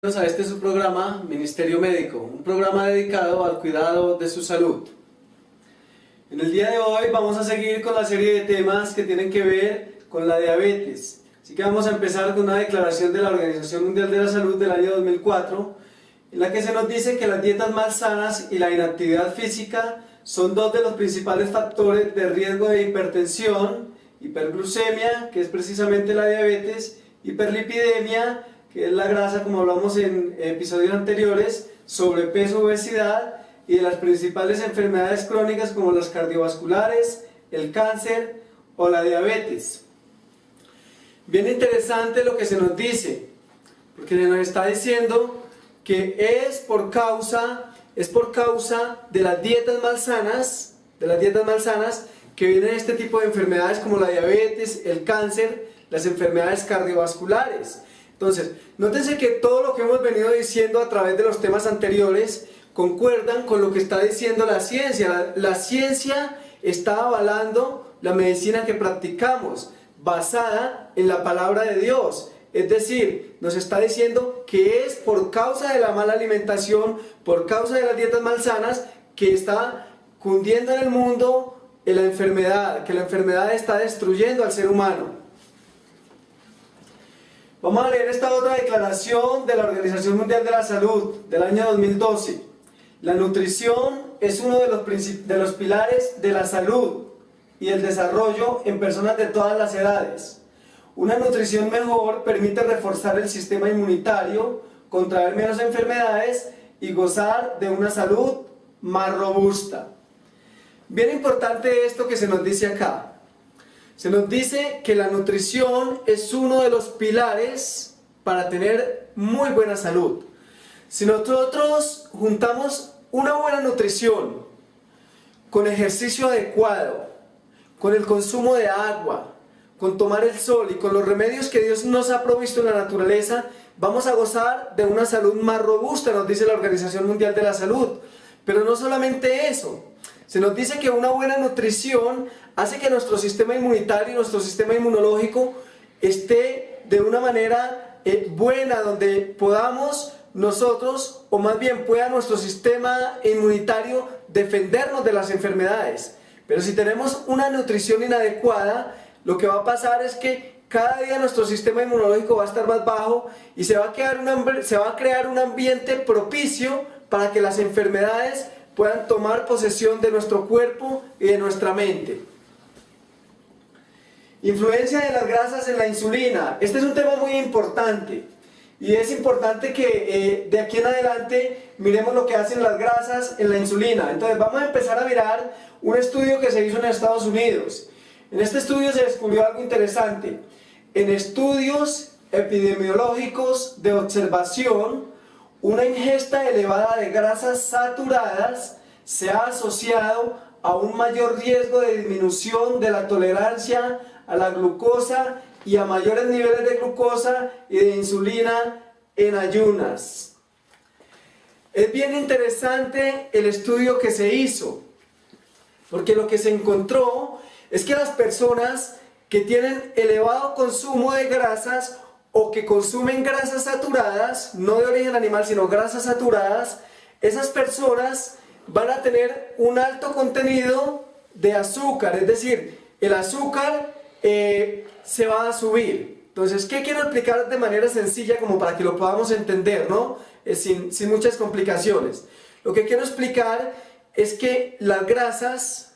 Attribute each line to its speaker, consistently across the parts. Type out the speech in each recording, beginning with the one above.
Speaker 1: A este es su programa Ministerio Médico, un programa dedicado al cuidado de su salud. En el día de hoy vamos a seguir con la serie de temas que tienen que ver con la diabetes. Así que vamos a empezar con una declaración de la Organización Mundial de la Salud del año 2004, en la que se nos dice que las dietas malsanas y la inactividad física son dos de los principales factores de riesgo de hipertensión, hiperglucemia, que es precisamente la diabetes, hiperlipidemia, que es la grasa, como hablamos en episodios anteriores, sobrepeso, obesidad, y de las principales enfermedades crónicas como las cardiovasculares, el cáncer o la diabetes. Bien interesante lo que se nos dice, porque se nos está diciendo que es por causa de las dietas malsanas, que vienen este tipo de enfermedades como la diabetes, el cáncer, las enfermedades cardiovasculares. Entonces, nótense que todo lo que hemos venido diciendo a través de los temas anteriores concuerdan con lo que está diciendo la ciencia. La ciencia está avalando la medicina que practicamos, basada en la palabra de Dios. Es decir, nos está diciendo que es por causa de la mala alimentación, por causa de las dietas malsanas, que está cundiendo en el mundo la enfermedad, que la enfermedad está destruyendo al ser humano. Vamos a leer esta otra declaración de la Organización Mundial de la Salud del año 2012. La nutrición es uno de los pilares de la salud y el desarrollo en personas de todas las edades. Una nutrición mejor permite reforzar el sistema inmunitario, contraer menos enfermedades y gozar de una salud más robusta. Bien importante esto que se nos dice acá. Se nos dice que la nutrición es uno de los pilares para tener muy buena salud. Si nosotros juntamos una buena nutrición con ejercicio adecuado, con el consumo de agua, con tomar el sol y con los remedios que Dios nos ha provisto en la naturaleza, vamos a gozar de una salud más robusta, nos dice la Organización Mundial de la Salud. Pero no solamente eso. Se nos dice que una buena nutrición hace que nuestro sistema inmunitario y nuestro sistema inmunológico esté de una manera buena, donde podamos nosotros, o más bien pueda nuestro sistema inmunitario defendernos de las enfermedades. Pero si tenemos una nutrición inadecuada, lo que va a pasar es que cada día nuestro sistema inmunológico va a estar más bajo y se va a crear un ambiente propicio para que las enfermedades puedan tomar posesión de nuestro cuerpo y de nuestra mente. Influencia de las grasas en la insulina. Este es un tema muy importante y es importante que de aquí en adelante miremos lo que hacen las grasas en la insulina. Entonces vamos a empezar a mirar un estudio que se hizo en Estados Unidos. En este estudio se descubrió algo interesante. En estudios epidemiológicos de observación, una ingesta elevada de grasas saturadas se ha asociado a un mayor riesgo de disminución de la tolerancia a la glucosa y a mayores niveles de glucosa y de insulina en ayunas. Es bien interesante el estudio que se hizo, porque lo que se encontró es que las personas que tienen elevado consumo de grasas o que consumen grasas saturadas, no de origen animal, sino grasas saturadas, esas personas van a tener un alto contenido de azúcar, es decir, el azúcar se va a subir. Entonces, ¿qué quiero explicar de manera sencilla como para que lo podamos entender, ¿no? Sin muchas complicaciones? Lo que quiero explicar es que las grasas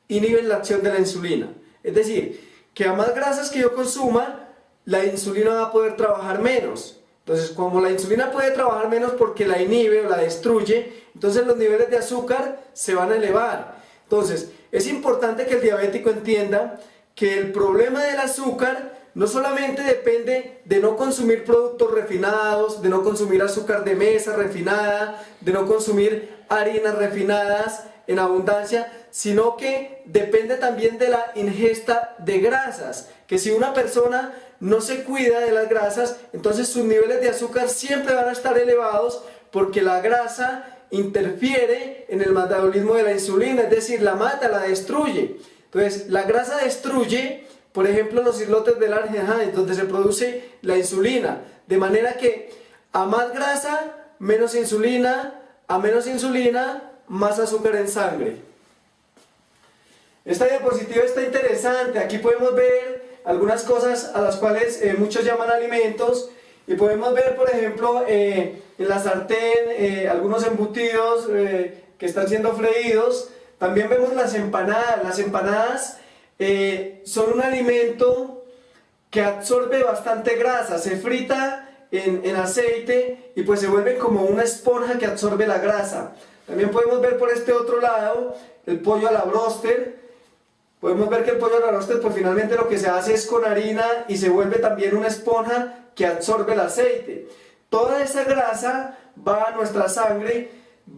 Speaker 1: inhiben la acción de la insulina. Es decir, que a más grasas que yo consuma, la insulina va a poder trabajar menos. Entonces, como la insulina puede trabajar menos porque la inhibe o la destruye, entonces los niveles de azúcar se van a elevar. Entonces, es importante que el diabético entienda que el problema del azúcar no solamente depende de no consumir productos refinados, de no consumir azúcar de mesa refinada, de no consumir harinas refinadas en abundancia, sino que depende también de la ingesta de grasas, que si una persona no se cuida de las grasas, entonces sus niveles de azúcar siempre van a estar elevados porque la grasa interfiere en el metabolismo de la insulina, es decir, la mata, la destruye. Entonces, la grasa destruye, por ejemplo, los islotes del Langerhans, donde se produce la insulina, de manera que A más grasa, menos insulina. A menos insulina, más azúcar en sangre. Esta diapositiva está interesante. Aquí podemos ver algunas cosas a las cuales muchos llaman alimentos. Y podemos ver, por ejemplo, en la sartén algunos embutidos que están siendo freídos. También vemos las empanadas. Las empanadas son un alimento que absorbe bastante grasa. Se frita en aceite y pues se vuelve como una esponja que absorbe la grasa. También podemos ver por este otro lado el pollo a la bróster. Podemos ver que el pollo a la bróster pues finalmente lo que se hace es con harina y se vuelve también una esponja que absorbe el aceite. Toda esa grasa va a nuestra sangre,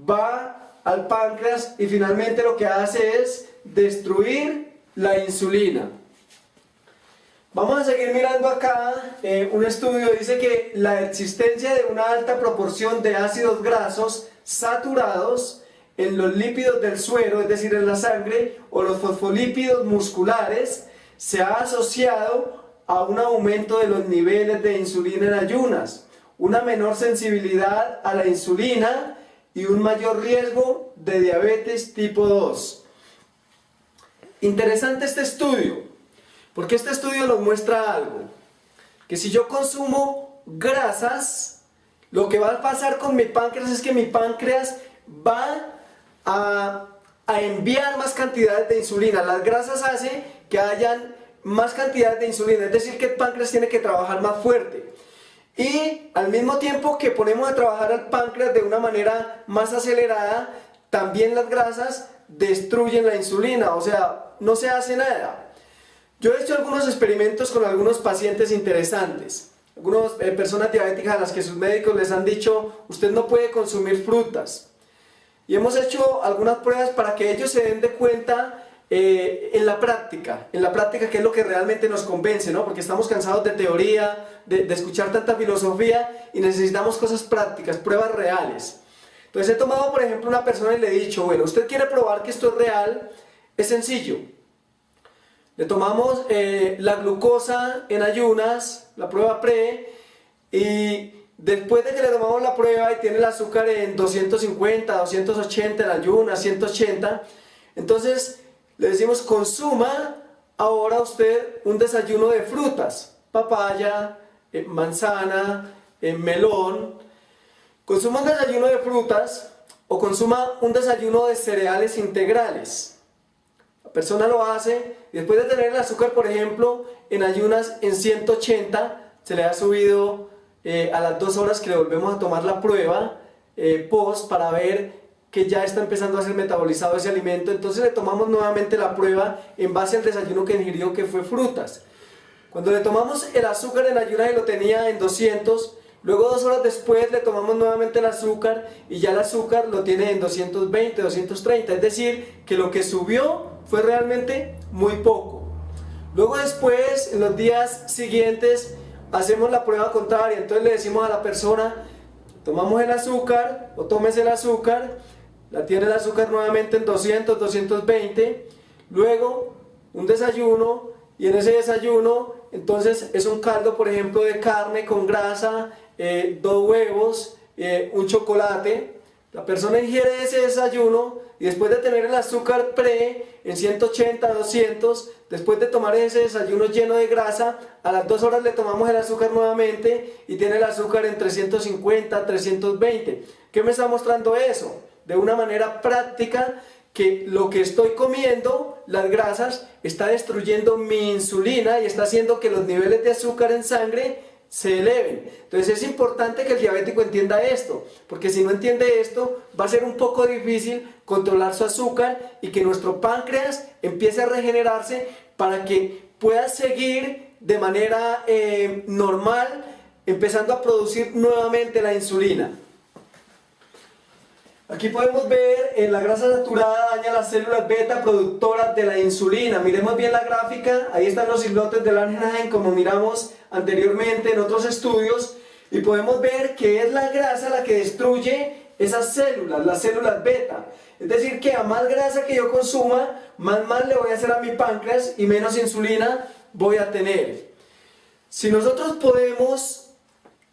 Speaker 1: va al páncreas y finalmente lo que hace es destruir la insulina. Vamos a seguir mirando acá, un estudio dice que la existencia de una alta proporción de ácidos grasos saturados en los lípidos del suero, es decir, en la sangre, o los fosfolípidos musculares, se ha asociado a un aumento de los niveles de insulina en ayunas, una menor sensibilidad a la insulina y un mayor riesgo de diabetes tipo 2. Interesante este estudio. Porque este estudio nos muestra algo, que si yo consumo grasas, lo que va a pasar con mi páncreas es que mi páncreas va a enviar más cantidades de insulina. Las grasas hacen que hayan más cantidades de insulina, es decir que el páncreas tiene que trabajar más fuerte. Y al mismo tiempo que ponemos a trabajar al páncreas de una manera más acelerada, también las grasas destruyen la insulina, o sea, no se hace nada. Yo he hecho algunos experimentos con algunos pacientes interesantes, algunas personas diabéticas a las que sus médicos les han dicho, usted no puede consumir frutas. Y hemos hecho algunas pruebas para que ellos se den de cuenta en la práctica qué es lo que realmente nos convence, ¿no? Porque estamos cansados de teoría, de escuchar tanta filosofía y necesitamos cosas prácticas, pruebas reales. Entonces he tomado por ejemplo una persona y le he dicho, bueno, usted quiere probar que esto es real, es sencillo. Le tomamos la glucosa en ayunas, la prueba pre, y después de que le tomamos la prueba y tiene el azúcar en 250, 280 en ayunas, 180, entonces le decimos consuma ahora usted un desayuno de frutas, papaya, manzana, melón, consuma un desayuno de frutas o consuma un desayuno de cereales integrales. La persona lo hace y después de tener el azúcar, por ejemplo, en ayunas en 180, se le ha subido a las 2 horas que le volvemos a tomar la prueba post para ver que ya está empezando a ser metabolizado ese alimento. Entonces le tomamos nuevamente la prueba en base al desayuno que ingirió, que fue frutas. Cuando le tomamos el azúcar en ayunas y lo tenía en 200, luego 2 horas después le tomamos nuevamente el azúcar y ya el azúcar lo tiene en 220, 230, es decir, que lo que subió fue realmente muy poco. Luego después, en los días siguientes, hacemos la prueba contraria, entonces le decimos a la persona, tomamos el azúcar o tomes el azúcar, la tiene el azúcar nuevamente en 200, 220, luego un desayuno y en ese desayuno entonces es un caldo por ejemplo de carne con grasa, 2 huevos, un chocolate. La persona ingiere ese desayuno y después de tener el azúcar pre en 180, 200, después de tomar ese desayuno lleno de grasa, a las 2 horas le tomamos el azúcar nuevamente y tiene el azúcar en 350, 320. ¿Qué me está mostrando eso? De una manera práctica que lo que estoy comiendo, las grasas, está destruyendo mi insulina y está haciendo que los niveles de azúcar en sangre se eleven. Entonces es importante que el diabético entienda esto, porque si no entiende esto, va a ser un poco difícil controlar su azúcar y que nuestro páncreas empiece a regenerarse para que pueda seguir de manera normal, empezando a producir nuevamente la insulina. Aquí podemos ver la grasa saturada daña las células beta productoras de la insulina. Miremos bien la gráfica, ahí están los islotes de Langerhans como miramos anteriormente en otros estudios y podemos ver que es la grasa la que destruye esas células, las células beta. Es decir que a más grasa que yo consuma, más mal le voy a hacer a mi páncreas y menos insulina voy a tener. Si nosotros podemos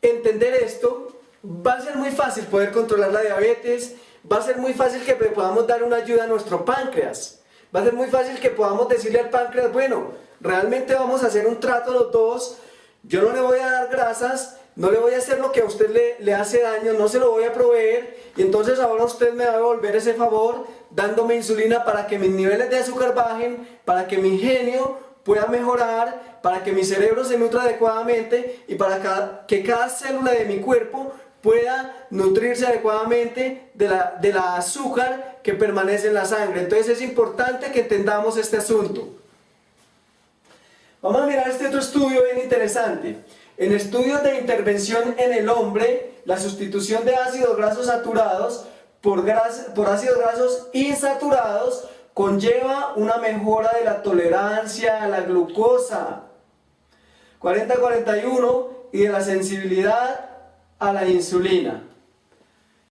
Speaker 1: entender esto, va a ser muy fácil poder controlar la diabetes, va a ser muy fácil que podamos dar una ayuda a nuestro páncreas, va a ser muy fácil que podamos decirle al páncreas, bueno, realmente vamos a hacer un trato los dos, yo no le voy a dar grasas, no le voy a hacer lo que a usted le hace daño, no se lo voy a proveer, y entonces ahora usted me va a devolver ese favor dándome insulina para que mis niveles de azúcar bajen, para que mi ingenio pueda mejorar, para que mi cerebro se nutra adecuadamente y para que cada célula de mi cuerpo pueda nutrirse adecuadamente de la azúcar que permanece en la sangre. Entonces es importante que entendamos este asunto. Vamos a mirar este otro estudio bien interesante. En estudios de intervención en el hombre, la sustitución de ácidos grasos saturados por ácidos grasos insaturados conlleva una mejora de la tolerancia a la glucosa 40-41 y de la sensibilidad a la insulina.